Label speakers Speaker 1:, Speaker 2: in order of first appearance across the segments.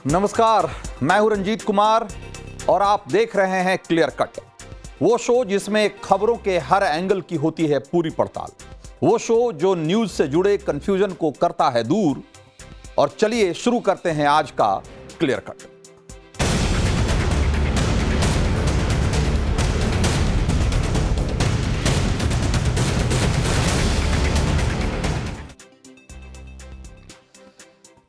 Speaker 1: नमस्कार, मैं हूं रंजीत कुमार और आप देख रहे हैं क्लियर कट, वो शो जिसमें खबरों के हर एंगल की होती है पूरी पड़ताल। वो शो जो न्यूज से जुड़े कंफ्यूजन को करता है दूर। और चलिए शुरू करते हैं आज का क्लियर कट।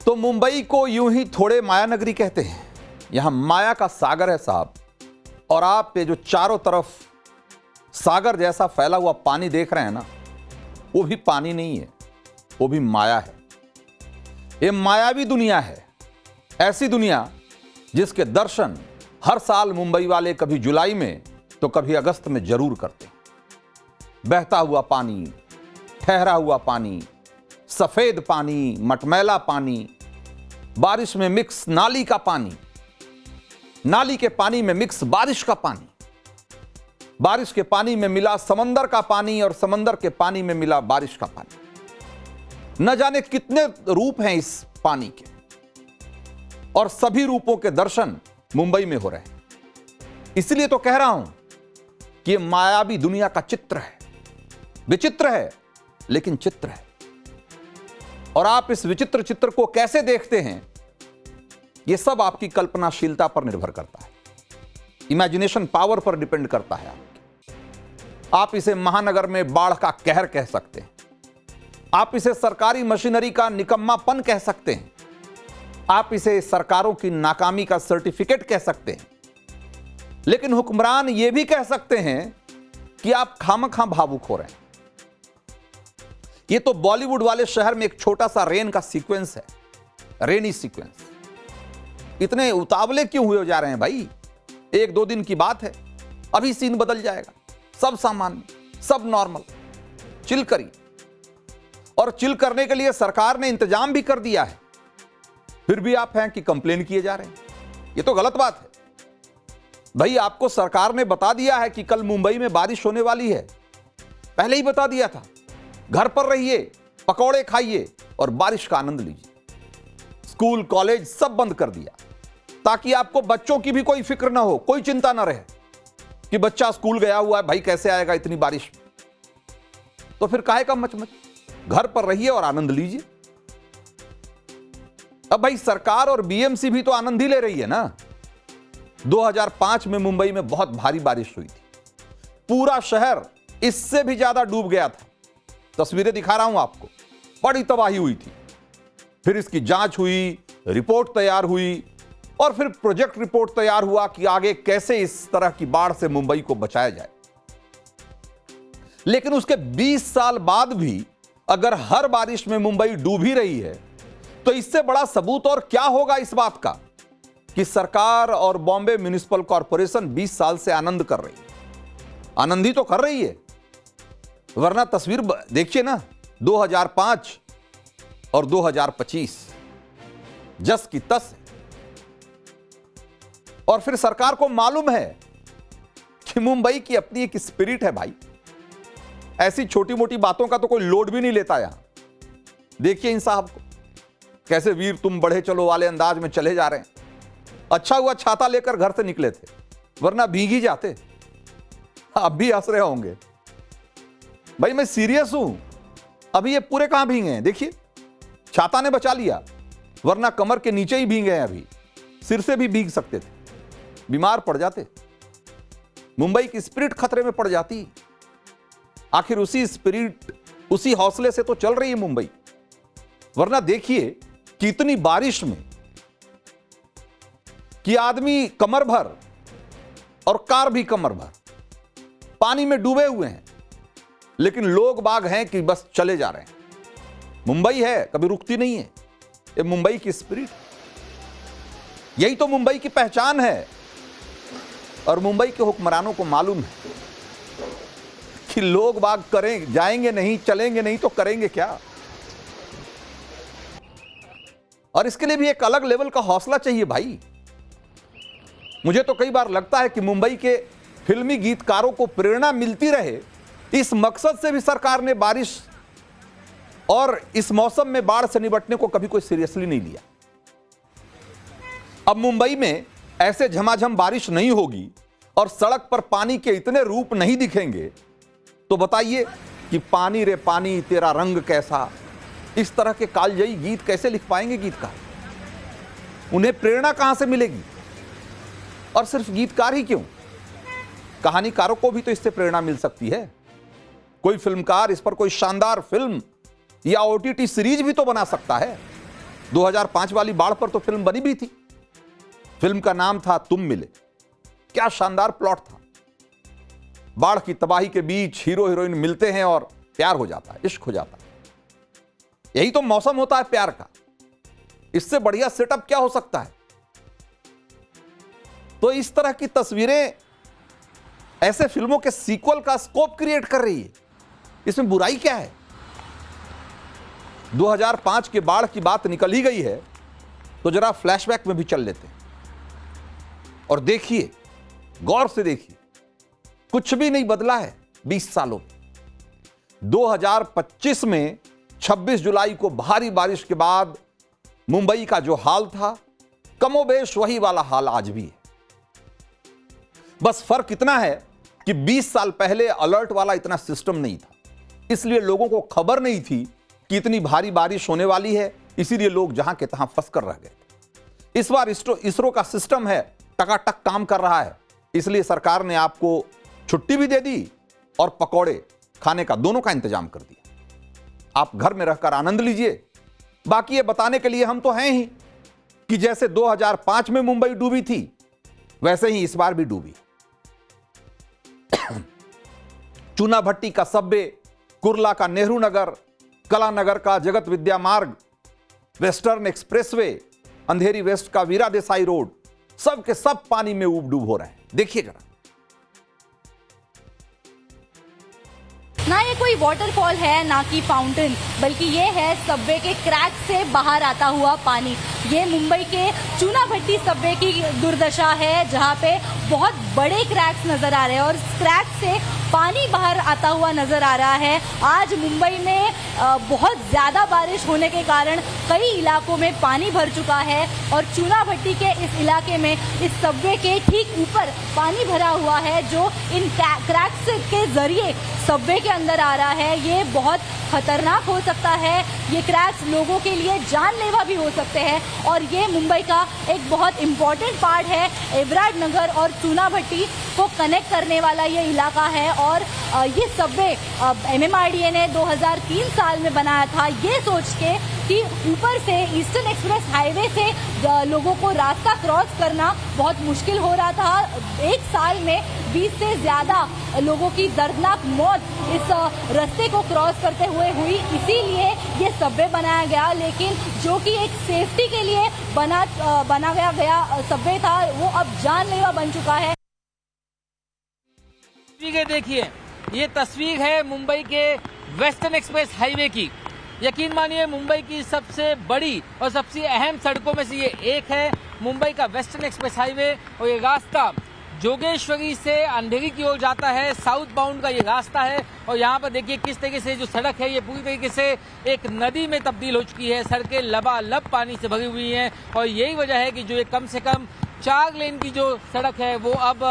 Speaker 1: तो मुंबई को यूं ही थोड़े माया नगरी कहते हैं। यहां माया का सागर है साहब। और आप पे जो चारों तरफ सागर जैसा फैला हुआ पानी देख रहे हैं ना, वो भी पानी नहीं है, वो भी माया है। ये मायावी दुनिया है, ऐसी दुनिया जिसके दर्शन हर साल मुंबई वाले कभी जुलाई में तो कभी अगस्त में जरूर करते हैं। बहता हुआ पानी, ठहरा हुआ पानी, सफेद पानी, मटमैला पानी, बारिश में मिक्स नाली का पानी, नाली के पानी में मिक्स बारिश का पानी, बारिश के पानी में मिला समंदर का पानी और समंदर के पानी में मिला बारिश का पानी। न जाने कितने रूप हैं इस पानी के, और सभी रूपों के दर्शन मुंबई में हो रहे हैं। इसलिए तो कह रहा हूं कि यह मायावी दुनिया का चित्र है। विचित्र है लेकिन चित्र है। और आप इस विचित्र चित्र को कैसे देखते हैं, यह सब आपकी कल्पनाशीलता पर निर्भर करता है, इमेजिनेशन पावर पर डिपेंड करता है आपकी। आप इसे महानगर में बाढ़ का कहर कह सकते हैं, आप इसे सरकारी मशीनरी का निकम्मापन कह सकते हैं, आप इसे सरकारों की नाकामी का सर्टिफिकेट कह सकते हैं, लेकिन हुक्मरान यह भी कह सकते हैं कि आप खामखा भावुक हो रहे हैं। यह तो बॉलीवुड वाले शहर में एक छोटा सा रेन का सीक्वेंस है, रेनी सीक्वेंस। इतने उतावले क्यों हुए जा रहे हैं भाई? एक दो दिन की बात है, अभी सीन बदल जाएगा। सब सामान्य, सब नॉर्मल, चिल करिए। और चिल करने के लिए सरकार ने इंतजाम भी कर दिया है, फिर भी आप हैं कि कंप्लेन किए जा रहे हैं। यह तो गलत बात है भाई। आपको सरकार ने बता दिया है कि कल मुंबई में बारिश होने वाली है, पहले ही बता दिया था। घर पर रहिए, पकौड़े खाइए और बारिश का आनंद लीजिए। स्कूल कॉलेज सब बंद कर दिया ताकि आपको बच्चों की भी कोई फिक्र ना हो, कोई चिंता ना रहे कि बच्चा स्कूल गया हुआ है, भाई कैसे आएगा इतनी बारिश में। तो फिर काहे का मचमच, घर पर रहिए और आनंद लीजिए। अब भाई सरकार और बीएमसी भी तो आनंद ही ले रही है ना। 2005 में मुंबई में बहुत भारी बारिश हुई थी, पूरा शहर इससे भी ज्यादा डूब गया था। तस्वीरें दिखा रहा हूं आपको, बड़ी तबाही हुई थी। फिर इसकी जांच हुई, रिपोर्ट तैयार हुई, और फिर प्रोजेक्ट रिपोर्ट तैयार हुआ कि आगे कैसे इस तरह की बाढ़ से मुंबई को बचाया जाए। लेकिन उसके 20 साल बाद भी अगर हर बारिश में मुंबई डूब ही रही है, तो इससे बड़ा सबूत और क्या होगा इस बात का कि सरकार और बॉम्बे म्युनिसिपल कॉरपोरेशन 20 साल से आनंद कर रही है। आनंद ही तो कर रही है, वरना तस्वीर देखिए ना, 2005 और 2025 जस की तस है। और फिर सरकार को मालूम है कि मुंबई की अपनी एक स्पिरिट है भाई। ऐसी छोटी मोटी बातों का तो कोई लोड भी नहीं लेता यहां। देखिए इन साहब को, कैसे वीर तुम बढ़े चलो वाले अंदाज में चले जा रहे हैं। अच्छा हुआ छाता लेकर घर से निकले थे, वरना भीग ही जाते। आप भी हंस रहे होंगे भाई, मैं सीरियस हूं। अभी ये पूरे कहां भीगे हैं, देखिए छाता ने बचा लिया, वरना कमर के नीचे ही भीगे हैं। अभी सिर से भी भीग सकते थे, बीमार पड़ जाते। मुंबई की स्पिरिट खतरे में पड़ जाती। आखिर उसी स्पिरिट, उसी हौसले से तो चल रही है मुंबई। वरना देखिए कि इतनी बारिश में कि आदमी कमर भर और कार भी कमर भर पानी में डूबे हुए हैं, लेकिन लोग बाग हैं कि बस चले जा रहे हैं। मुंबई है, कभी रुकती नहीं है। ये मुंबई की स्पिरिट, यही तो मुंबई की पहचान है। और मुंबई के हुक्मरानों को मालूम है कि लोग बाग करें, जाएंगे नहीं, चलेंगे नहीं तो करेंगे क्या। और इसके लिए भी एक अलग लेवल का हौसला चाहिए भाई। मुझे तो कई बार लगता है कि मुंबई के फिल्मी गीतकारों को प्रेरणा मिलती रहे, इस मकसद से भी सरकार ने बारिश और इस मौसम में बाढ़ से निपटने को कभी कोई सीरियसली नहीं लिया। अब मुंबई में ऐसे झमाझम बारिश नहीं होगी और सड़क पर पानी के इतने रूप नहीं दिखेंगे, तो बताइए कि पानी रे पानी तेरा रंग कैसा, इस तरह के कालजयी गीत कैसे लिख पाएंगे गीतकार? उन्हें प्रेरणा कहां से मिलेगी? और सिर्फ गीतकार ही क्यों, कहानीकारों को भी तो इससे प्रेरणा मिल सकती है। कोई फिल्मकार इस पर कोई शानदार फिल्म या ओटीटी सीरीज भी तो बना सकता है। 2005 वाली बाढ़ पर तो फिल्म बनी भी थी। फिल्म का नाम था तुम मिले। क्या शानदार प्लॉट था। बाढ़ की तबाही के बीच हीरो हीरोइन मिलते हैं और प्यार हो जाता है, इश्क हो जाता है। यही तो मौसम होता है प्यार का। इससे बढ़िया सेटअप क्या हो सकता है? तो इस तरह की तस्वीरें ऐसे फिल्मों के सीक्वल का स्कोप क्रिएट कर रही है। इसमें बुराई क्या है? 2005 के बाढ़ की बात निकल ही गई है तो जरा फ्लैशबैक में भी चल लेते हैं और देखिए, गौर से देखिए, कुछ भी नहीं बदला है 20 सालों में। 2025 में 26 जुलाई को भारी बारिश के बाद मुंबई का जो हाल था, कमोबेश वही वाला हाल आज भी है। बस फर्क इतना है कि 20 साल पहले अलर्ट वाला इतना सिस्टम नहीं था, इसलिए लोगों को खबर नहीं थी कि इतनी भारी बारिश होने वाली है, इसीलिए लोग जहां के तहां फंस कर रह गए। इस बार इसरो का सिस्टम है, टकाटक काम कर रहा है, इसलिए सरकार ने आपको छुट्टी भी दे दी और पकौड़े खाने का दोनों का इंतजाम कर दिया। आप घर में रहकर आनंद लीजिए। बाकी ये बताने के लिए हम तो हैं ही कि जैसे 2005 में मुंबई डूबी थी, वैसे ही इस बार भी डूबी। चूना भट्टी का सबवे, कुर्ला का नेहरू नगर, कला नगर का जगत विद्या मार्ग, वेस्टर्न एक्सप्रेसवे, अंधेरी वेस्ट का वीरा देसाई रोड, सब के सब पानी में ऊब डूब हो रहे हैं। देखिए जरा।
Speaker 2: ना ये कोई वाटरफॉल है, ना कि फाउंटेन, बल्कि ये है सबवे के क्रैक से बाहर आता हुआ पानी। ये मुंबई के चूना भट्टी सबवे की दुर्दशा है, जहाँ पे बहुत बड़े क्रैक्स नजर आ रहे हैं और क्रैक से पानी बाहर आता हुआ नजर आ रहा है। आज मुंबई में बहुत ज़्यादा बारिश होने के कारण कई इलाकों में पानी भर चुका है और चूना भट्टी के इस इलाके में इस सबवे के ठीक ऊपर पानी भरा हुआ है, जो इन क्रैक्स के जरिए सबवे के अंदर आ रहा है। ये बहुत खतरनाक हो सकता है। ये क्रैक्स लोगों के लिए जानलेवा भी हो सकते हैं और ये मुंबई का एक बहुत इम्पॉर्टेंट पार्ट है। एवराड नगर और चूना भट्टी को कनेक्ट करने वाला ये इलाका है और ये सबवे MMRDA ने 2003 साल में बनाया था, ये सोच के कि ऊपर से ईस्टर्न एक्सप्रेस हाईवे से लोगों को रास्ता क्रॉस करना बहुत मुश्किल हो रहा था। एक साल में 20 से ज़्यादा लोगों की दर्दनाक मौत इस रास्ते को क्रॉस करते हुए हुई, इसीलिए ये सबवे बनाया गया। लेकिन जो कि एक सेफ्टी के लिए बनाया गया सबवे था, वो अब जानलेवा बन चुका है।
Speaker 3: देखिए, ये तस्वीर है मुंबई के वेस्टर्न एक्सप्रेस हाईवे की। यकीन मानिए, मुंबई की सबसे बड़ी और सबसे अहम सड़कों में से ये एक है, मुंबई का वेस्टर्न एक्सप्रेस हाईवे। और ये रास्ता जोगेश्वरी से अंधेरी की ओर जाता है, साउथ बाउंड का ये रास्ता है। और यहाँ पर देखिए किस तरीके से जो सड़क है ये पूरी तरीके से एक नदी में तब्दील हो चुकी है। सड़कें लबालब पानी से भरी हुई हैं और यही वजह है कि जो एक कम से कम 4 लेन की जो सड़क है वो अब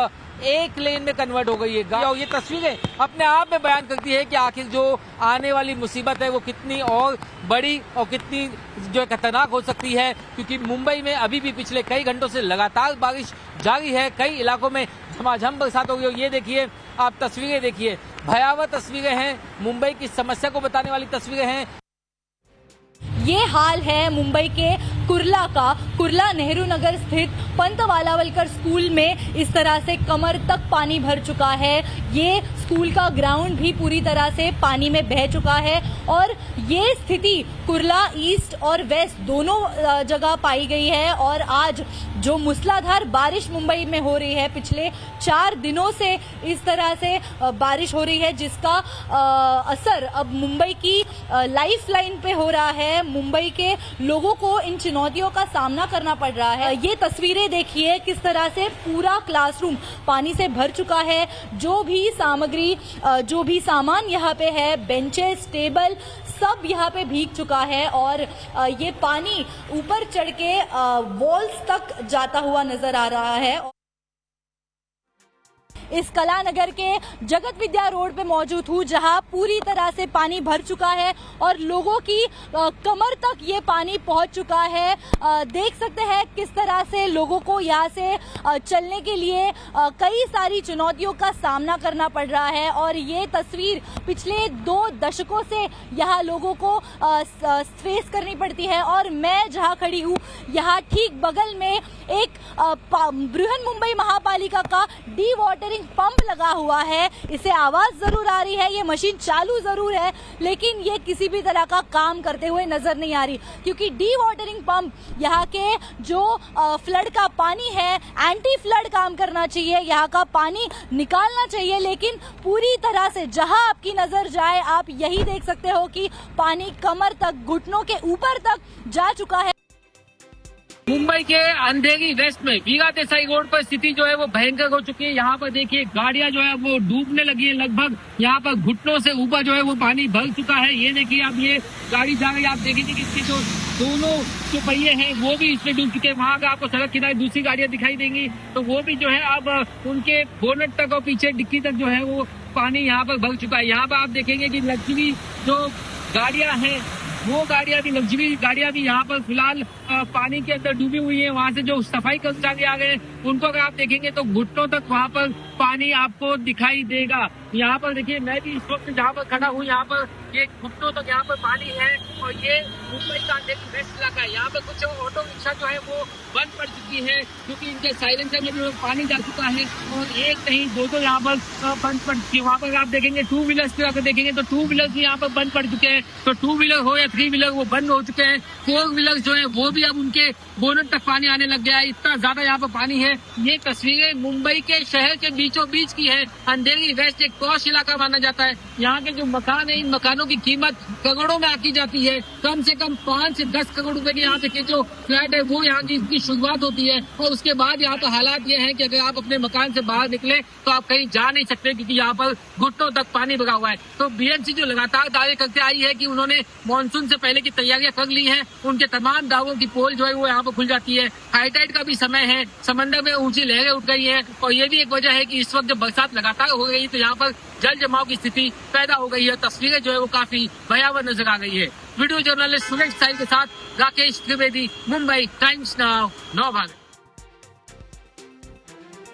Speaker 3: 1 लेन में कन्वर्ट हो गई है। और ये तस्वीरें अपने आप में बयान करती है कि आखिर जो आने वाली मुसीबत है वो कितनी और बड़ी और कितनी जो खतरनाक हो सकती है, क्योंकि मुंबई में अभी भी पिछले कई घंटों से लगातार बारिश जारी है। कई इलाकों में झमाझम बरसात हो गई। ये देखिए, आप तस्वीरें देखिए, भयावह तस्वीरें हैं, मुंबई की समस्या को बताने वाली तस्वीरें हैं।
Speaker 2: ये हाल है मुंबई के कुर्ला का। कुर्ला नेहरू नगर स्थित पंत वालावलकर स्कूल में इस तरह से कमर तक पानी भर चुका है। ये स्कूल का ग्राउंड भी पूरी तरह से पानी में बह चुका है और ये स्थिति कुर्ला ईस्ट और वेस्ट दोनों जगह पाई गई है। और आज जो मूसलाधार बारिश मुंबई में हो रही है, पिछले 4 दिनों से इस तरह से बारिश हो रही है, जिसका असर अब मुंबई की लाइफ लाइन पे हो रहा है। मुंबई के लोगों को इन चुनौतियों का सामना करना पड़ रहा है। ये तस्वीरें देखिए किस तरह से पूरा क्लासरूम पानी से भर चुका है। जो भी सामग्री, जो भी सामान यहाँ पे है, बेंचेस, टेबल, सब यहाँ पे भीग चुका है और ये पानी ऊपर चढ़ के वॉल्स तक जाता हुआ नजर आ रहा है। इस कलानगर के जगत विद्या रोड पे मौजूद हूँ, जहाँ पूरी तरह से पानी भर चुका है और लोगों की कमर तक ये पानी पहुँच चुका है। देख सकते हैं किस तरह से लोगों को यहाँ से चलने के लिए कई सारी चुनौतियों का सामना करना पड़ रहा है और ये तस्वीर पिछले 2 दशकों से यहाँ लोगों को फेस करनी पड़ती है। और मैं जहाँ खड़ी हूँ, यहाँ ठीक बगल में एक बृहन मुंबई महापालिका का डी वाटरिंग पंप लगा हुआ है। इसे आवाज जरूर आ रही है, ये मशीन चालू जरूर है, लेकिन ये किसी भी तरह का काम करते हुए नजर नहीं आ रही, क्योंकि डी वाटरिंग पंप यहाँ के जो फ्लड का पानी है, एंटी फ्लड काम करना चाहिए, यहाँ का पानी निकालना चाहिए, लेकिन पूरी तरह से जहां आपकी नजर जाए आप यही देख सकते हो कि पानी कमर तक, घुटनों के ऊपर तक जा चुका है।
Speaker 3: मुंबई के अंधेरी वेस्ट में वीरा देसाई रोड पर स्थिति जो है वो भयंकर हो चुकी है। यहाँ पर देखिए गाड़ियां जो है वो डूबने लगी है, लगभग यहाँ पर घुटनों से ऊपर जो है वो पानी भर चुका है। ये देखिए अब ये गाड़ी जा रही है, आप देखेंगे कि इसके जो दोनों जो पहिए हैं वो भी इसमें डूब चुके हैं। वहां का आपको सड़क किनारे दूसरी गाड़ियां दिखाई देंगी तो वो भी जो है अब उनके बोनट तक और पीछे डिक्की तक जो है वो पानी यहाँ पर भर चुका है। यहाँ पर आप देखेंगे कि लग्जरी जो गाड़ियां हैं वो गाड़ियां भी, लग्जरी गाड़ियां भी यहाँ पर फिलहाल पानी के अंदर डूबी हुई है। वहां से जो सफाई कर्मचारी आ गए उनको अगर आप देखेंगे तो घुटनों तक वहां पर पानी आपको दिखाई देगा। यहाँ पर देखिए मैं भी इस वक्त जहाँ पर खड़ा हूँ, यहाँ पर ये घुटनों तक यहाँ पर पानी है और ये मुंबई का वेस्ट इलाका है। यहाँ पर कुछ ऑटो रिक्शा जो है वो बंद पड़ चुकी है क्योंकि इनके साइलेंसर में जो पानी जा चुका है और एक नहीं दो यहाँ पर बंद पड़ चुकी है। वहाँ पर आप देखेंगे 2 व्हीलर्स की अगर देखेंगे तो 2 व्हीलर्स भी यहाँ पर बंद पड़ चुके हैं। तो 2 व्हीलर हो या 3 व्हीलर वो बंद हो चुके हैं। 4 व्हीलर्स जो है वो भी अब उनके बोनट तक पानी आने लग गया है, इतना ज्यादा यहाँ पर पानी है। ये तस्वीरें मुंबई के शहर के बीचों बीच की है। अंधेरी वेस्ट एक पॉश इलाका माना जाता है। यहाँ के जो मकान है, इन मकानों की कीमत करोड़ों में आती जाती है। कम से कम 5 से 10 करोड़ रुपए के यहाँ के जो फ्लैट है वो यहाँ की इसकी शुरुआत होती है और उसके बाद यहाँ पर हालात ये है कि अगर आप अपने मकान से बाहर निकले तो आप कहीं जा नहीं सकते क्योंकि यहाँ पर घुटनों तक पानी भरा हुआ है। तो बीएमसी जो लगातार दावे करते आई है कि उन्होंने मानसून से पहले की तैयारियां कर ली हैं, उनके तमाम दावों की पोल जो है वो यहाँ पर खुल जाती है। हाई टाइड का भी समय है, समंदर में ऊंची लहरें उठ गई है और ये भी एक वजह है कि इस वक्त जब बरसात लगातार हो गई तो यहाँ पर जल जमाव की स्थिति पैदा हो गई है। तस्वीरें जो है वो काफी भयावह नजर आ गई है। वीडियो जर्नलिस्ट सुरेश साहिल के साथ राकेश त्रिवेदी, मुंबई टाइम्स नाउ, 9 भाग।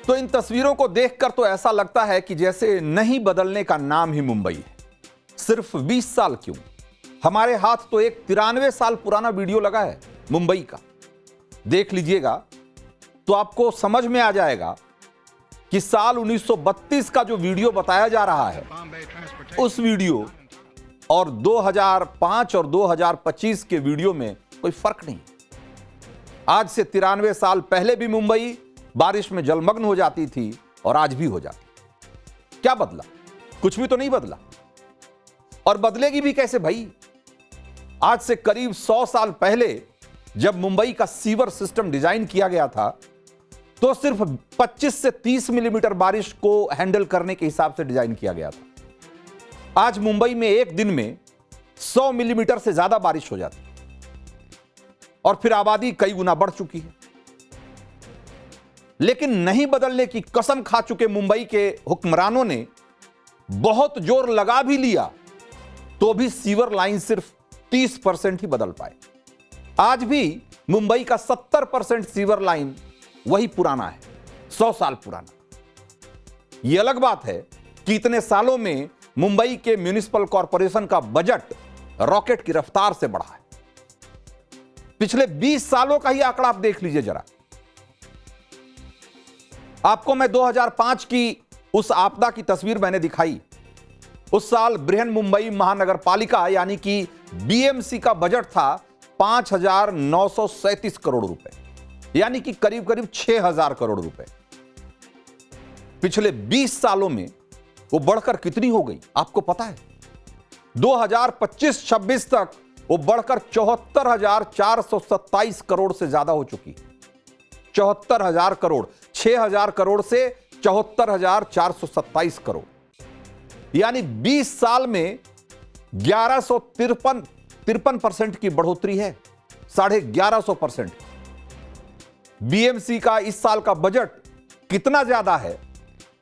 Speaker 1: तो इन तस्वीरों को देखकर तो ऐसा लगता है कि जैसे नहीं बदलने का नाम ही मुंबई है। सिर्फ 20 साल क्यों, हमारे हाथ तो एक 93 साल पुराना वीडियो लगा है मुंबई का, देख लीजिएगा तो आपको समझ में आ जाएगा कि साल 1932 का जो वीडियो बताया जा रहा है उस वीडियो और 2005 और 2025 के वीडियो में कोई फर्क नहीं। आज से 93 साल पहले भी मुंबई बारिश में जलमग्न हो जाती थी और आज भी हो जाती। क्या बदला? कुछ भी तो नहीं बदला और बदलेगी भी कैसे भाई। आज से करीब 100 साल पहले जब मुंबई का सीवर सिस्टम डिजाइन किया गया था तो सिर्फ 25 से 30 मिलीमीटर बारिश को हैंडल करने के हिसाब से डिजाइन किया गया था। आज मुंबई में एक दिन में 100 मिलीमीटर से ज्यादा बारिश हो जाती और फिर आबादी कई गुना बढ़ चुकी है। लेकिन नहीं बदलने की कसम खा चुके मुंबई के हुक्मरानों ने बहुत जोर लगा भी लिया तो भी सीवर लाइन सिर्फ 30% ही बदल पाए। आज भी मुंबई का 70% सीवर लाइन वही पुराना है, 100 साल पुराना। यह अलग बात है कि इतने सालों में मुंबई के म्युनिसिपल कॉरपोरेशन का बजट रॉकेट की रफ्तार से बढ़ा है। पिछले 20 सालों का ही आंकड़ा आप देख लीजिए जरा। आपको मैं 2005 की उस आपदा की तस्वीर मैंने दिखाई। उस साल बृहन मुंबई महानगर पालिका यानी कि बीएमसी का बजट था 5,937 करोड़ रुपए, यानी कि करीब करीब 6,000 करोड़ रुपए। पिछले 20 सालों में वो बढ़कर कितनी हो गई आपको पता है? 2025-26 तक वो बढ़कर 74,427 करोड़ से ज्यादा हो चुकी है। 74,000 करोड़, 6,000 करोड़ से 74,427 करोड़, यानी 20 साल में 1153% की बढ़ोतरी है, 1150%। बीएमसी का इस साल का बजट कितना ज्यादा है,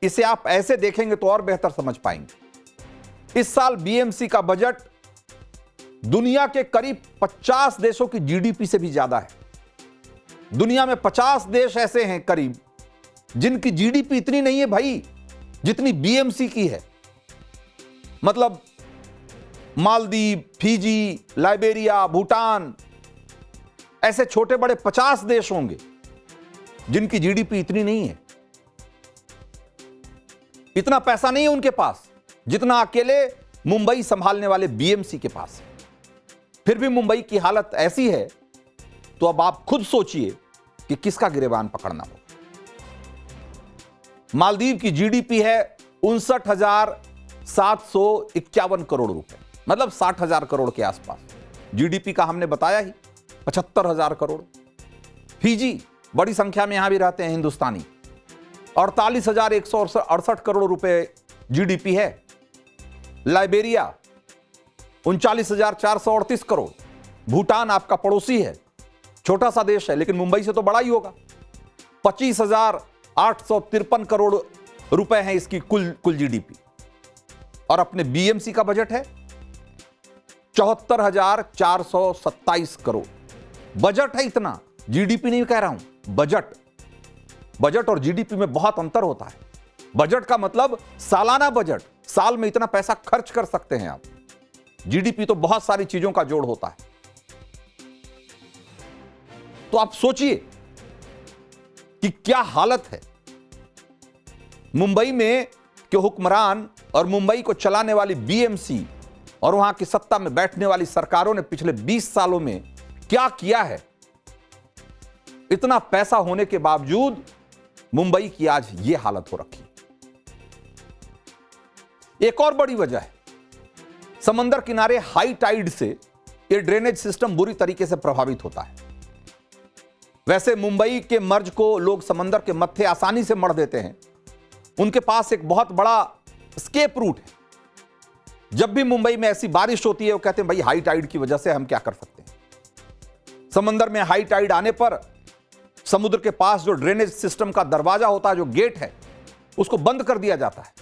Speaker 1: इसे आप ऐसे देखेंगे तो और बेहतर समझ पाएंगे। इस साल बीएमसी का बजट दुनिया के करीब 50 देशों की जीडीपी से भी ज्यादा है। दुनिया में 50 देश ऐसे हैं करीब जिनकी जीडीपी इतनी नहीं है भाई जितनी बीएमसी की है। मतलब मालदीव, फिजी, लाइबेरिया, भूटान, ऐसे छोटे बड़े 50 देश होंगे जिनकी जीडीपी इतनी नहीं है। इतना पैसा नहीं है उनके पास जितना अकेले मुंबई संभालने वाले बीएमसी के पास है। फिर भी मुंबई की हालत ऐसी है तो अब आप खुद सोचिए कि किसका गिरेबान पकड़ना हो। मालदीव की जीडीपी है 59,751 करोड़ रुपए, मतलब 60,000 करोड़ के आसपास। जीडीपी का हमने बताया ही 75,000 करोड़। फिजी, बड़ी संख्या में यहां भी रहते हैं हिंदुस्तानी, 48,168 करोड़ रुपए जीडीपी है। लाइबेरिया 39,438 करोड़। भूटान आपका पड़ोसी है, छोटा सा देश है लेकिन मुंबई से तो बड़ा ही होगा। 25,853 करोड़ रुपए हैं इसकी कुल जीडीपी। और अपने बीएमसी का बजट है 74,427 करोड़। बजट है इतना, जीडीपी नहीं कह रहा हूं, बजट और जीडीपी में बहुत अंतर होता है। बजट का मतलब सालाना बजट, साल में इतना पैसा खर्च कर सकते हैं आप। जीडीपी तो बहुत सारी चीजों का जोड़ होता है। तो आप सोचिए कि क्या हालत है। मुंबई में के हुक्मरान और मुंबई को चलाने वाली बीएमसी और वहां की सत्ता में बैठने वाली सरकारों ने पिछले 20 सालों में क्या किया है। इतना पैसा होने के बावजूद मुंबई की आज यह हालत हो रखी। एक और बड़ी वजह है, समंदर किनारे हाई टाइड से यह ड्रेनेज सिस्टम बुरी तरीके से प्रभावित होता है। वैसे मुंबई के मर्ज को लोग समंदर के मत्थे आसानी से मढ़ देते हैं। उनके पास एक बहुत बड़ा स्केप रूट है। जब भी मुंबई में ऐसी बारिश होती है वो कहते हैं भाई हाई टाइड की वजह से हम क्या कर सकते हैं। समंदर में हाई टाइड आने पर समुद्र के पास जो ड्रेनेज सिस्टम का दरवाजा होता है, जो गेट है, उसको बंद कर दिया जाता है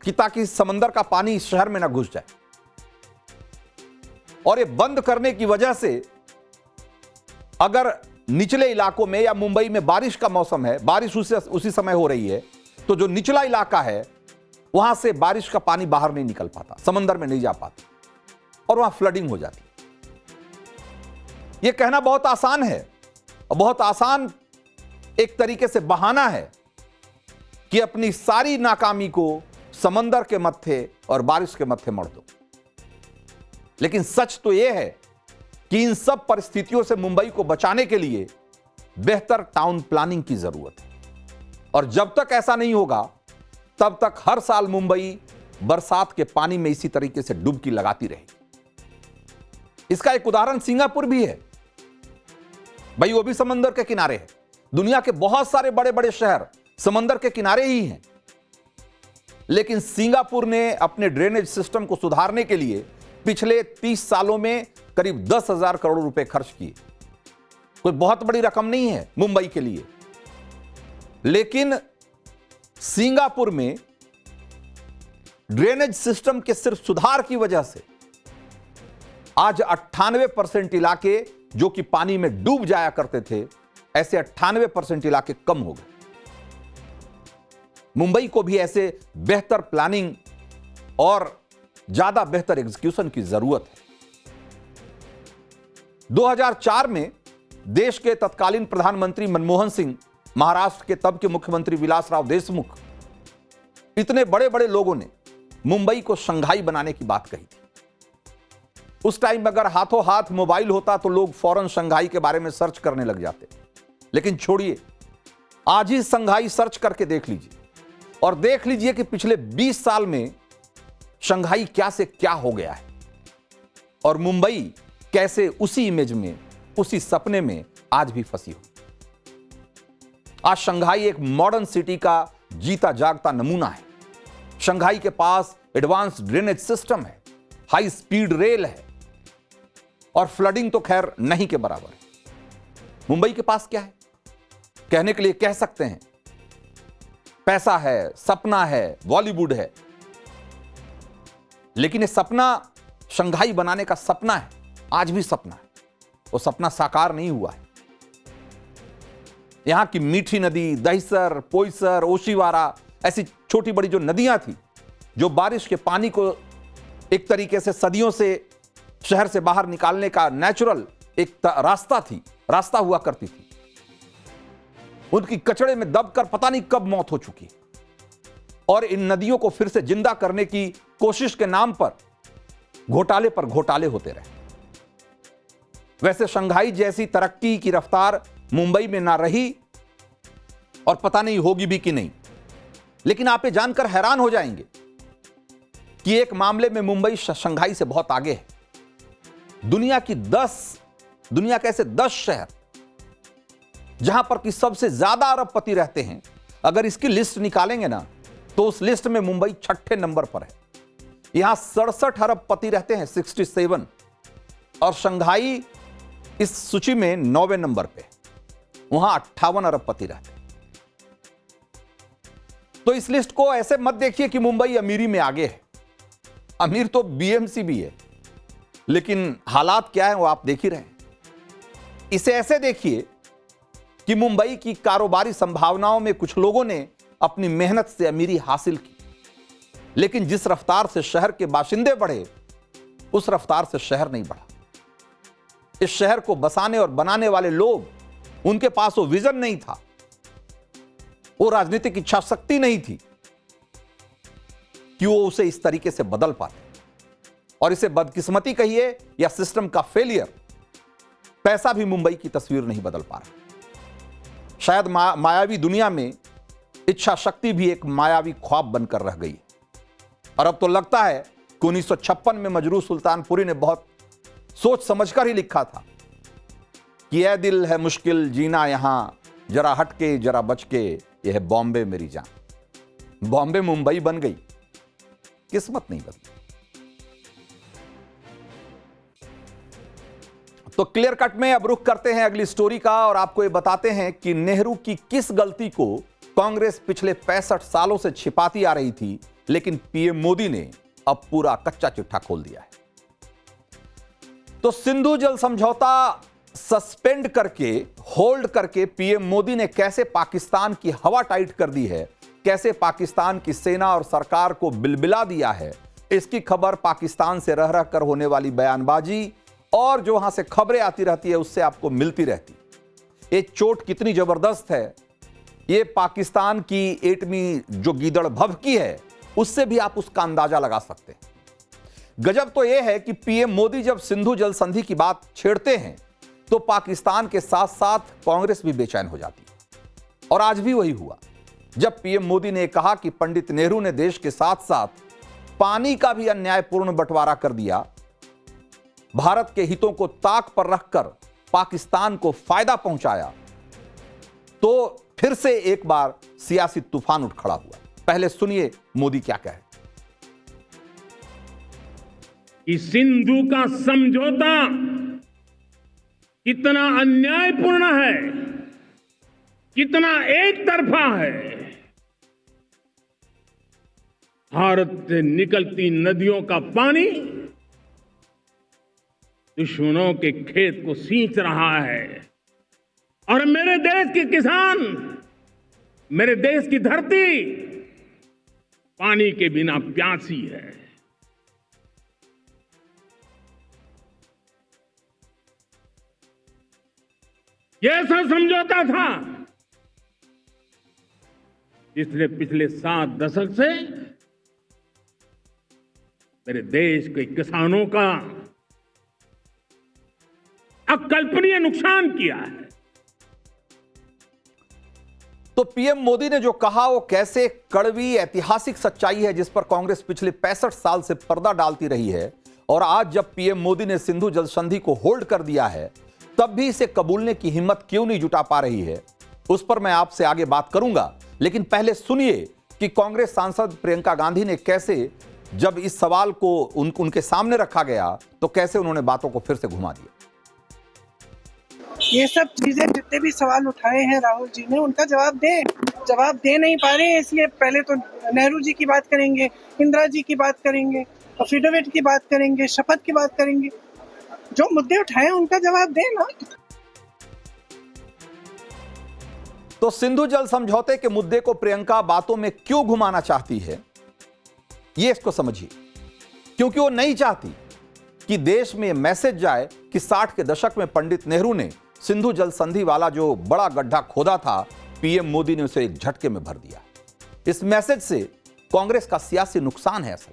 Speaker 1: कि ताकि समंदर का पानी शहर में ना घुस जाए। और ये बंद करने की वजह से अगर निचले इलाकों में या मुंबई में बारिश का मौसम है, बारिश उसी समय हो रही है, तो जो निचला इलाका है वहां से बारिश का पानी बाहर नहीं निकल पाता, समंदर में नहीं जा पाता और वहां फ्लडिंग हो जाती। यह कहना बहुत आसान है और बहुत आसान एक तरीके से बहाना है कि अपनी सारी नाकामी को समंदर के मत्थे और बारिश के मत्थे मढ़ दो। लेकिन सच तो यह है कि इन सब परिस्थितियों से मुंबई को बचाने के लिए बेहतर टाउन प्लानिंग की जरूरत है। और जब तक ऐसा नहीं होगा तब तक हर साल मुंबई बरसात के पानी में इसी तरीके से डुबकी लगाती रहेगी। इसका एक उदाहरण सिंगापुर भी है भाई, वो भी समंदर के किनारे है। दुनिया के बहुत सारे बड़े बड़े शहर समंदर के किनारे ही हैं, लेकिन सिंगापुर ने अपने ड्रेनेज सिस्टम को सुधारने के लिए पिछले 30 सालों में करीब 10,000 करोड़ रुपए खर्च किए। कोई बहुत बड़ी रकम नहीं है मुंबई के लिए, लेकिन सिंगापुर में ड्रेनेज सिस्टम के सिर्फ सुधार की वजह से आज 98% इलाके जो कि पानी में डूब जाया करते थे, ऐसे 98% इलाके कम हो गए। मुंबई को भी ऐसे बेहतर प्लानिंग और ज्यादा बेहतर एग्जीक्यूशन की जरूरत है। 2004 में देश के तत्कालीन प्रधानमंत्री मनमोहन सिंह, महाराष्ट्र के तब के मुख्यमंत्री विलासराव देशमुख, इतने बड़े बड़े लोगों ने मुंबई को शंघाई बनाने की बात कही थी। उस टाइम अगर हाथों हाथ मोबाइल होता तो लोग फौरन शंघाई के बारे में सर्च करने लग जाते। लेकिन छोड़िए, आज ही शंघाई सर्च करके देख लीजिए और देख लीजिए कि पिछले 20 साल में शंघाई क्या से क्या हो गया है। और मुंबई कैसे उसी इमेज में, उसी सपने में आज भी फंसी हो। आज शंघाई एक मॉडर्न सिटी का जीता जागता नमूना है। शंघाई के पास एडवांस ड्रेनेज सिस्टम है, हाई स्पीड रेल है और फ्लडिंग तो खैर नहीं के बराबर है। मुंबई के पास क्या है? कहने के लिए कह सकते हैं पैसा है, सपना है, बॉलीवुड है, लेकिन ये सपना शंघाई बनाने का सपना है, आज भी सपना है, वो सपना साकार नहीं हुआ है। यहां की मीठी नदी, दहिसर, पोईसर, ओशिवारा, ऐसी छोटी बड़ी जो नदियां थी, जो बारिश के पानी को एक तरीके से सदियों से शहर से बाहर निकालने का नेचुरल एक रास्ता हुआ करती थी, उनकी कचड़े में दबकर पता नहीं कब मौत हो चुकी। और इन नदियों को फिर से जिंदा करने की कोशिश के नाम पर घोटाले होते रहे। वैसे शंघाई जैसी तरक्की की रफ्तार मुंबई में ना रही और पता नहीं होगी भी कि नहीं। लेकिन आप ये जानकर हैरान हो जाएंगे कि एक मामले में मुंबई शंघाई से बहुत आगे है। दुनिया के ऐसे 10 शहर जहां पर कि सबसे ज्यादा अरबपति रहते हैं, अगर इसकी लिस्ट निकालेंगे ना तो उस लिस्ट में मुंबई 6ठे नंबर पर है। यहां 67 अरबपति रहते हैं, 67, और शंघाई इस सूची में 9वें नंबर पे, वहां 58 अरबपति रहते हैं। तो इस लिस्ट को ऐसे मत देखिए कि मुंबई अमीरी में आगे है। अमीर तो बीएमसी भी है, लेकिन हालात क्या है वो आप देख ही रहे हैं। इसे ऐसे देखिए कि मुंबई की कारोबारी संभावनाओं में कुछ लोगों ने अपनी मेहनत से अमीरी हासिल की, लेकिन जिस रफ्तार से शहर के बाशिंदे बढ़े, उस रफ्तार से शहर नहीं बढ़ा। इस शहर को बसाने और बनाने वाले लोग, उनके पास वो विजन नहीं था, वो राजनीतिक इच्छा शक्ति नहीं थी कि वो उसे इस तरीके से बदल पाते। और इसे बदकिस्मती कहिए या सिस्टम का फेलियर, पैसा भी मुंबई की तस्वीर नहीं बदल पा रहा। शायद मायावी दुनिया में इच्छा शक्ति भी एक मायावी ख्वाब बनकर रह गई है। और अब तो लगता है कि 1956 में मजरू सुल्तानपुरी ने बहुत सोच समझकर ही लिखा था कि यह दिल है मुश्किल जीना यहां, जरा हटके जरा बचके, यह बॉम्बे मेरी जान। बॉम्बे मुंबई बन गई, किस्मत नहीं बदली। तो क्लियर कट में अब रुख करते हैं अगली स्टोरी का और आपको ये बताते हैं कि नेहरू की किस गलती को कांग्रेस पिछले 65 सालों से छिपाती आ रही थी, लेकिन पीएम मोदी ने अब पूरा कच्चा चिट्ठा खोल दिया है। तो सिंधु जल समझौता सस्पेंड करके, होल्ड करके पीएम मोदी ने कैसे पाकिस्तान की हवा टाइट कर दी है, कैसे पाकिस्तान की सेना और सरकार को बिलबिला दिया है, इसकी खबर पाकिस्तान से रह रह कर होने वाली बयानबाजी और जो वहां से खबरें आती रहती है उससे आपको मिलती रहती। ये चोट कितनी जबरदस्त है, ये पाकिस्तान की एटमी जो गीदड़ भभकी है उससे भी आप उसका अंदाजा लगा सकते हैं। गजब तो यह है कि पीएम मोदी जब सिंधु जल संधि की बात छेड़ते हैं तो पाकिस्तान के साथ साथ कांग्रेस भी बेचैन हो जाती है। और आज भी वही हुआ जब पीएम मोदी ने कहा कि पंडित नेहरू ने देश के साथ साथ पानी का भी अन्यायपूर्ण बंटवारा कर दिया, भारत के हितों को ताक पर रखकर पाकिस्तान को फायदा पहुंचाया, तो फिर से एक बार सियासी तूफान उठ खड़ा हुआ। पहले सुनिए मोदी क्या कहे।
Speaker 4: कि सिंधु का समझौता कितना अन्यायपूर्ण है, कितना एक तरफा है। भारत से निकलती नदियों का पानी दुश्मनों के खेत को सींच रहा है और मेरे देश के किसान, मेरे देश की धरती पानी के बिना प्यासी है। यह ऐसा समझौता था जिसने पिछले 7 दशक से मेरे देश के किसानों का अकल्पनीय नुकसान किया है।
Speaker 1: तो पीएम मोदी ने जो कहा वो कैसे कड़वी ऐतिहासिक सच्चाई है जिस पर कांग्रेस पिछले 65 साल से पर्दा डालती रही है और आज जब पीएम मोदी ने सिंधु जल संधि को होल्ड कर दिया है, तब भी इसे कबूलने की हिम्मत क्यों नहीं जुटा पा रही है, उस पर मैं आपसे आगे बात करूंगा। लेकिन पहले सुनिए कि कांग्रेस सांसद प्रियंका गांधी ने कैसे, जब इस सवाल को उनके सामने रखा गया, तो कैसे उन्होंने बातों को फिर से घुमा दिया।
Speaker 5: ये सब चीजें, जितने भी सवाल उठाए हैं राहुल जी ने, उनका जवाब दे नहीं पा रहे हैं। इसलिए पहले तो नेहरू जी की बात करेंगे, इंदिरा जी की बात करेंगे, अफिडेविट की बात करेंगे, शपथ की बात करेंगे। जो मुद्दे उठाए उनका जवाब देना।
Speaker 1: तो सिंधु जल समझौते के मुद्दे को प्रियंका बातों में क्यों घुमाना चाहती है, ये इसको समझिए। क्योंकि वो नहीं चाहती कि देश में मैसेज जाए कि 60 के दशक में पंडित नेहरू ने सिंधु जल संधि वाला जो बड़ा गड्ढा खोदा था, पीएम मोदी ने उसे एक झटके में भर दिया। इस मैसेज से कांग्रेस का सियासी नुकसान है। असल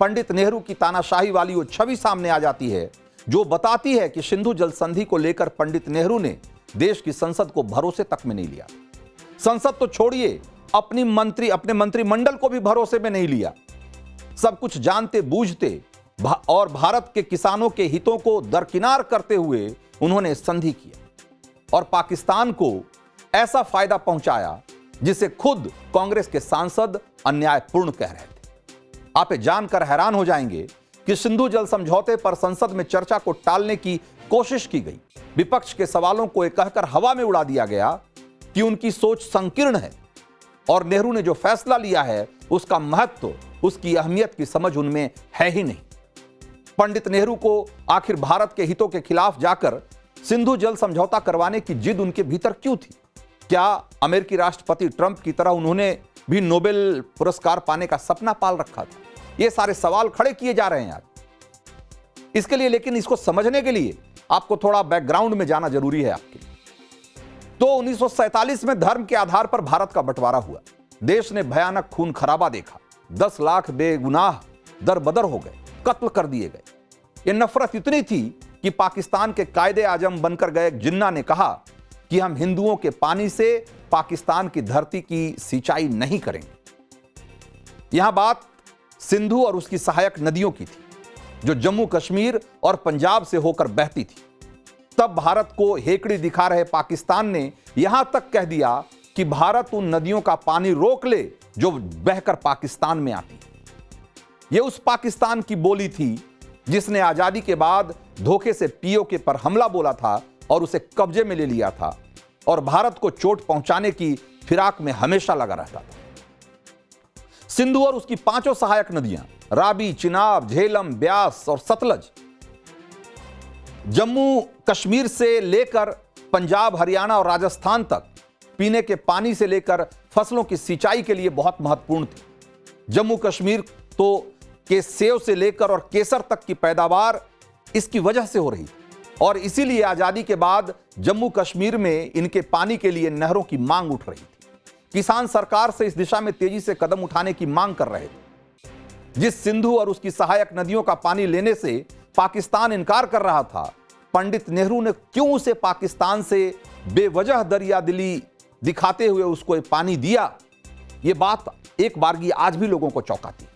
Speaker 1: पंडित नेहरू की तानाशाही वाली वो छवि सामने आ जाती है, जो बताती है कि सिंधु जल संधि को लेकर पंडित नेहरू ने देश की संसद को भरोसे तक में नहीं लिया। संसद तो छोड़िए, अपने मंत्रिमंडल को भी भरोसे में नहीं लिया। सब कुछ जानते बूझते और भारत के किसानों के हितों को दरकिनार करते हुए उन्होंने संधि किया और पाकिस्तान को ऐसा फायदा पहुंचाया जिसे खुद कांग्रेस के सांसद अन्यायपूर्ण कह रहे थे। आप जानकर हैरान हो जाएंगे कि सिंधु जल समझौते पर संसद में चर्चा को टालने की कोशिश की गई। विपक्ष के सवालों को यह कहकर हवा में उड़ा दिया गया कि उनकी सोच संकीर्ण है और नेहरू ने जो फैसला लिया है उसका महत्व, उसकी अहमियत की समझ उनमें है ही नहीं। पंडित नेहरू को आखिर भारत के हितों के खिलाफ जाकर सिंधु जल समझौता करवाने की जिद उनके भीतर क्यों थी? क्या अमेरिकी राष्ट्रपति ट्रंप की तरह उन्होंने भी नोबेल पुरस्कार पाने का सपना पाल रखा था? ये सारे सवाल खड़े किए जा रहे हैं आज। इसके लिए, लेकिन इसको समझने के लिए आपको थोड़ा बैकग्राउंड में जाना जरूरी है आपके लिए। तो 1947 में धर्म के आधार पर भारत का बंटवारा हुआ। देश ने भयानक खून खराबा देखा। 10 लाख बेगुनाह दरबदर हो गए, कत्ल कर दिए गए। यह नफरत इतनी थी कि पाकिस्तान के कायदे आजम बनकर गए जिन्ना ने कहा कि हम हिंदुओं के पानी से पाकिस्तान की धरती की सिंचाई नहीं करेंगे। यहां बात सिंधु और उसकी सहायक नदियों की थी, जो जम्मू कश्मीर और पंजाब से होकर बहती थी। तब भारत को हेकड़ी दिखा रहे पाकिस्तान ने यहां तक कह दिया कि भारत उन नदियों का पानी रोक ले जो बहकर पाकिस्तान में आती है। यह उस पाकिस्तान की बोली थी जिसने आजादी के बाद धोखे से पीओके पर हमला बोला था और उसे कब्जे में ले लिया था और भारत को चोट पहुंचाने की फिराक में हमेशा लगा रहता था। सिंधु और उसकी 5 सहायक नदियां रावी, चिनाब, झेलम, ब्यास और सतलज जम्मू कश्मीर से लेकर पंजाब, हरियाणा और राजस्थान तक पीने के पानी से लेकर फसलों की सिंचाई के लिए बहुत महत्वपूर्ण थी। जम्मू कश्मीर तो के सेव से लेकर और केसर तक की पैदावार इसकी वजह से हो रही और इसीलिए आजादी के बाद जम्मू कश्मीर में इनके पानी के लिए नहरों की मांग उठ रही थी। किसान सरकार से इस दिशा में तेजी से कदम उठाने की मांग कर रहे थे। जिस सिंधु और उसकी सहायक नदियों का पानी लेने से पाकिस्तान इनकार कर रहा था, पंडित नेहरू ने क्यों उसे पाकिस्तान से बेवजह दरियादिली दिखाते हुए उसको ये पानी दिया? यह बात एक बारगी आज भी लोगों को चौंकाती।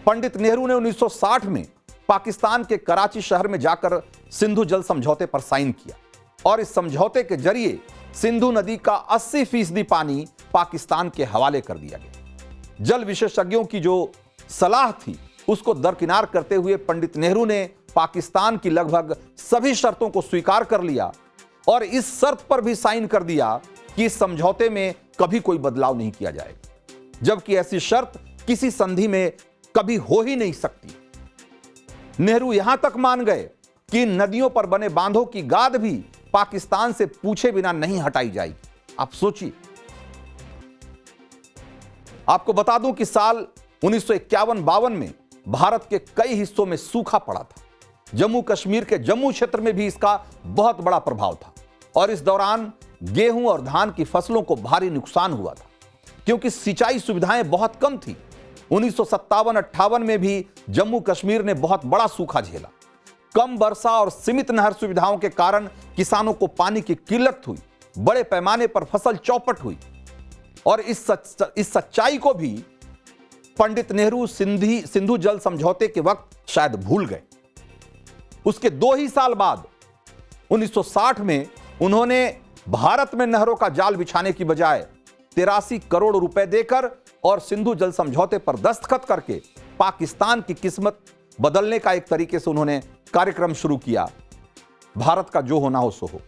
Speaker 1: पंडित नेहरू ने 1960 में पाकिस्तान के कराची शहर में जाकर सिंधु जल समझौते पर साइन किया और इस समझौते के जरिए सिंधु नदी का 80% पानी पाकिस्तान के हवाले कर दिया गया। जल विशेषज्ञों की जो सलाह थी उसको दरकिनार करते हुए पंडित नेहरू ने पाकिस्तान की लगभग सभी शर्तों को स्वीकार कर लिया और इस शर्त पर भी साइन कर दिया कि इस समझौते में कभी कोई बदलाव नहीं किया जाएगा, जबकि ऐसी शर्त किसी संधि में कभी हो ही नहीं सकती। नेहरू यहां तक मान गए कि नदियों पर बने बांधों की गाद भी पाकिस्तान से पूछे बिना नहीं हटाई जाएगी। आप सोचिए। आपको बता दूं कि साल 1951-52 में भारत के कई हिस्सों में सूखा पड़ा था। जम्मू कश्मीर के जम्मू क्षेत्र में भी इसका बहुत बड़ा प्रभाव था और इस दौरान गेहूं और धान की फसलों को भारी नुकसान हुआ था क्योंकि सिंचाई सुविधाएं बहुत कम थी। 1957-58 में भी जम्मू कश्मीर ने बहुत बड़ा सूखा झेला। कम वर्षा और सीमित नहर सुविधाओं के कारण किसानों को पानी की किल्लत हुई, बड़े पैमाने पर फसल चौपट हुई और इस सच्चाई को भी पंडित नेहरू सिंधु जल समझौते के वक्त शायद भूल गए। उसके 2 ही साल बाद 1960 में उन्होंने भारत में नहरों का जाल बिछाने की बजाय 83 करोड़ रुपए देकर और सिंधु जल समझौते पर दस्तखत करके पाकिस्तान की किस्मत बदलने का एक तरीके से उन्होंने कार्यक्रम शुरू किया। भारत का जो होना हो सो हो।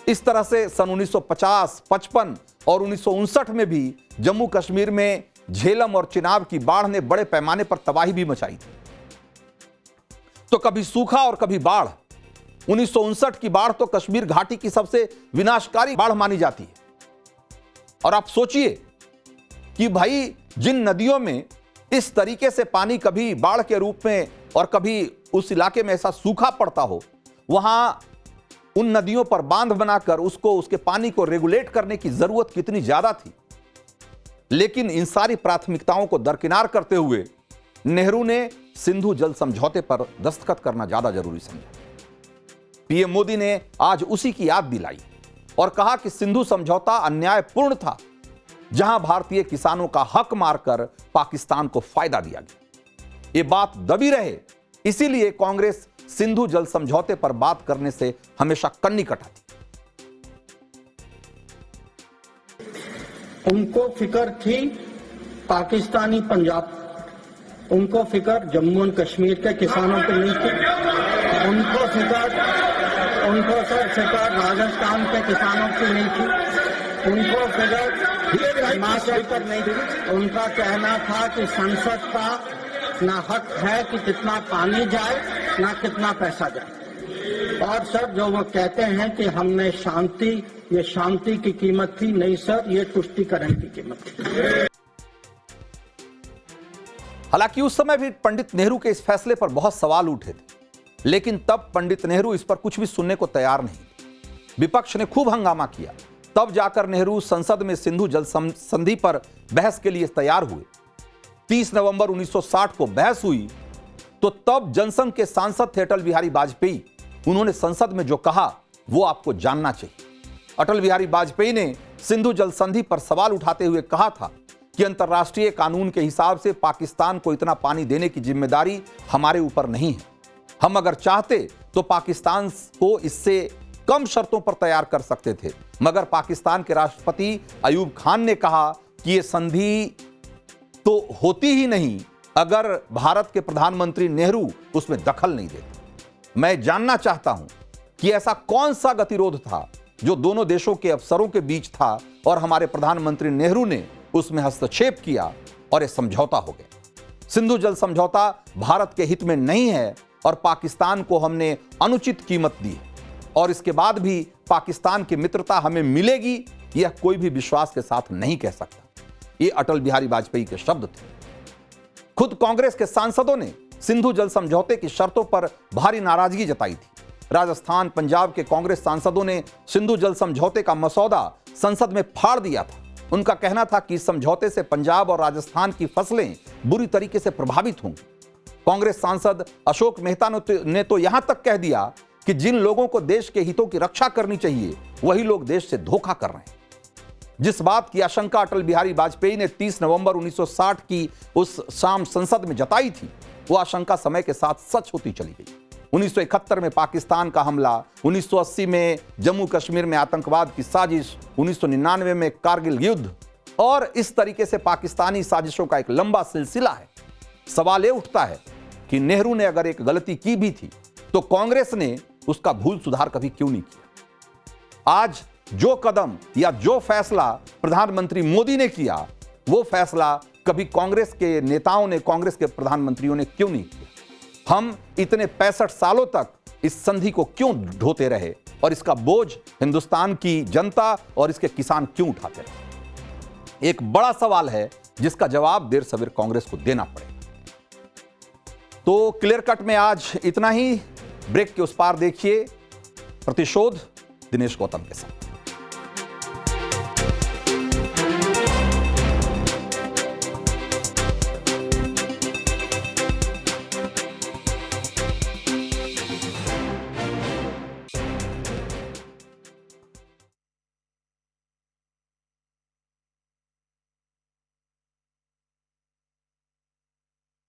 Speaker 1: इस तरह से सन 1950, 55 और 1959 में भी जम्मू कश्मीर में झेलम और चिनाब की बाढ़ ने बड़े पैमाने पर तबाही भी मचाई थी। तो कभी सूखा और कभी बाढ़। 1959 की बाढ़ तो कश्मीर घाटी की सबसे विनाशकारी बाढ़ मानी जाती है। और आप सोचिए कि भाई जिन नदियों में इस तरीके से पानी कभी बाढ़ के रूप में और कभी उस इलाके में ऐसा सूखा पड़ता हो, वहां उन नदियों पर बांध बनाकर उसके पानी को रेगुलेट करने की जरूरत कितनी ज्यादा थी। लेकिन इन सारी प्राथमिकताओं को दरकिनार करते हुए नेहरू ने सिंधु जल समझौते पर दस्तखत करना ज्यादा जरूरी समझा। पीएम मोदी ने आज उसी की याद दिलाई और कहा कि सिंधु समझौता अन्यायपूर्ण था, जहां भारतीय किसानों का हक मारकर पाकिस्तान को फायदा दिया गया। यह बात दबी रहे, इसीलिए कांग्रेस सिंधु जल समझौते पर बात करने से हमेशा कन्नी कटाती।
Speaker 6: उनको फिक्र थी पाकिस्तानी पंजाब, उनको फिक्र जम्मू एंड कश्मीर के किसानों की नहीं थी। उनको फिक्र राजस्थान के किसानों की नहीं थी। उनको फिक्र हिमाचल पर नहीं थी। उनका कहना था कि संसद का ना हक है कि कितना पानी जाए ना कितना पैसा जाए। और सर जो वो कहते हैं कि हमने शांति, ये शांति की कीमत थी, नहीं सर, ये तुष्टीकरण की कीमत थी।
Speaker 1: हालांकि उस समय भी पंडित नेहरू के इस फैसले पर बहुत सवाल उठे थे, लेकिन तब पंडित नेहरू इस पर कुछ भी सुनने को तैयार नहीं थे। विपक्ष ने खूब हंगामा किया। तब जाकर नेहरू संसद में सिंधु जल संधि पर बहस के लिए तैयार हुए। 30 नवंबर 1960 को बहस हुई तो तब जनसंघ के सांसद थे अटल बिहारी वाजपेयी। उन्होंने संसद में जो कहा वो आपको जानना चाहिए। अटल बिहारी वाजपेयी ने सिंधु जल संधि पर सवाल उठाते हुए कहा था कि अंतर्राष्ट्रीय कानून के हिसाब से पाकिस्तान को इतना पानी देने की जिम्मेदारी हमारे ऊपर नहीं है। हम अगर चाहते तो पाकिस्तान को इससे कम शर्तों पर तैयार कर सकते थे, मगर पाकिस्तान के राष्ट्रपति अयूब खान ने कहा कि यह संधि तो होती ही नहीं अगर भारत के प्रधानमंत्री नेहरू उसमें दखल नहीं देते। मैं जानना चाहता हूं कि ऐसा कौन सा गतिरोध था जो दोनों देशों के अफसरों के बीच था और हमारे प्रधानमंत्री नेहरू ने उसमें हस्तक्षेप किया और यह समझौता हो गया। सिंधु जल समझौता भारत के हित में नहीं है और पाकिस्तान को हमने अनुचित कीमत दी है और इसके बाद भी पाकिस्तान की मित्रता हमें मिलेगी, यह कोई भी विश्वास के साथ नहीं कह सकता। ये अटल बिहारी वाजपेयी के शब्द थे। खुद कांग्रेस के सांसदों ने सिंधु जल समझौते की शर्तों पर भारी नाराजगी जताई थी। राजस्थान, पंजाब के कांग्रेस सांसदों ने सिंधु जल समझौते का मसौदा संसद में फाड़ दिया था। उनका कहना था कि इस समझौते से पंजाब और राजस्थान की फसलें बुरी तरीके से प्रभावित होंगी। कांग्रेस सांसद अशोक मेहता ने तो यहां तक कह दिया कि जिन लोगों को देश के हितों की रक्षा करनी चाहिए वही लोग देश से धोखा कर रहे हैं। जिस बात की आशंका अटल बिहारी वाजपेयी ने 30 नवंबर 1960 की उस शाम संसद में जताई थी, वो आशंका समय के साथ सच होती चली गई। 1971 में पाकिस्तान का हमला, 1980 में जम्मू कश्मीर में आतंकवाद की साजिश, 1999 में कारगिल युद्ध और इस तरीके से पाकिस्तानी साजिशों का एक लंबा सिलसिला है। सवाल यह उठता है कि नेहरू ने अगर एक गलती की भी थी तो कांग्रेस ने उसका भूल सुधार कभी क्यों नहीं किया। आज जो कदम या जो फैसला प्रधानमंत्री मोदी ने किया वो फैसला कभी कांग्रेस के नेताओं ने, कांग्रेस के प्रधानमंत्रियों ने क्यों नहीं किया। हम इतने 65 सालों तक इस संधि को क्यों ढोते रहे और इसका बोझ हिंदुस्तान की जनता और इसके किसान क्यों उठाते रहे। एक बड़ा सवाल है जिसका जवाब देर सवेर कांग्रेस को देना पड़ेगा। तो क्लियर कट में आज इतना ही। ब्रेक के उस पार देखिए प्रतिशोध दिनेश गौतम के साथ।